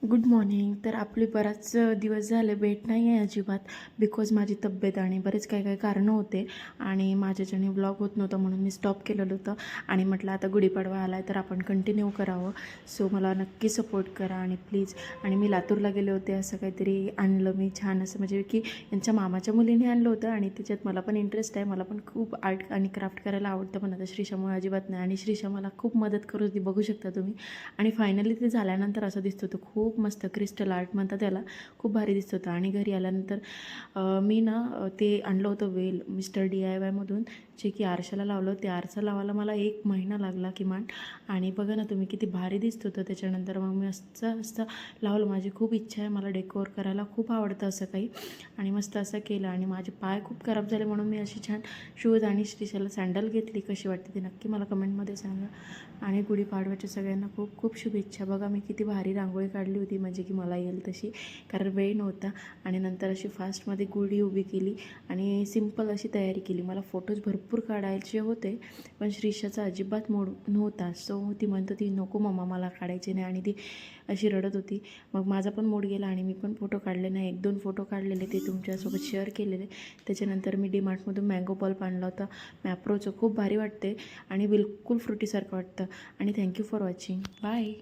Good morning. तर आपले बराच दिवस झाले भेट नाही आहे अजिबात, बिकॉज माझी तब्येत आणि बरेच काही काही कारणं होते आणि माझ्याच्याने व्लॉग होत नव्हतं म्हणून मी स्टॉप केलेलं होतं. आणि म्हटलं आता गुढीपाडवा आला आहे तर आपण कंटिन्यू करावं. सो मला नक्की सपोर्ट करा आणि प्लीज. आणि मी लातूरला गेले होते, असं काहीतरी आणलं मी छान असं, म्हणजे की यांच्या मामाच्या मुलीने आणलं होतं आणि त्याच्यात मला पण इंटरेस्ट आहे. मला पण खूप आर्ट आणि क्राफ्ट करायला आवडतं, पण आता श्रीशामुळे अजिबात नाही. आणि श्रीशा मला खूप मदत करत होती, बघू शकता तुम्ही. आणि फायनली ते झाल्यानंतर असं दिसत होतं, खूप मस्त क्रिस्टल आर्ट म्हणतात त्याला, खूप भारी दिसत होतं. आणि घरी आल्यानंतर मी ना ते आणलं होतं वेल मिस्टर DIYमधून, जे की आरशाला लावलं. ते आरसा लावायला मला 1 महिना लागला किमान. आणि बघा ना तुम्ही किती भारी दिसत होतं. त्याच्यानंतर मग मी असं लावलं. माझी खूप इच्छा आहे, मला डेकोर करायला खूप आवडतं असं काही. आणि मस्त असं केलं. आणि माझे पाय खूप खराब झाले म्हणून मी अशी छान शूज आणि श्रीशाला सँडल घेतली. कशी वाटते ते नक्की मला कमेंटमध्ये सांगा. आणि गुढीपाडव्याच्या सगळ्यांना खूप खूप शुभेच्छा. बघा मी किती भारी रांगोळी काढली होती, म्हणजे की मला येईल तशी, कारण वेळ नव्हता. आणि नंतर अशी फास्टमध्ये गुढी उभी केली आणि सिम्पल अशी तयारी केली. मला फोटोज भरपूर काढायचे होते, पण श्रीशाचा अजिबात मूड नव्हता. सो ती म्हणत होती नको मम्मा मला काढायचे नाही, आणि ती अशी रडत होती. मग माझा पण मूड गेला आणि मी पण फोटो काढले नाही. 1-2 फोटो काढलेले, ते तुमच्यासोबत शेअर केलेले. त्याच्यानंतर मी DMartमधून मँगो पल्प आणला होता मॅप्रोचं, खूप भारी वाटते आणि बिलकुल फ्रुटीसारखं वाटतं. आणि थँक्यू फॉर वॉचिंग. बाय.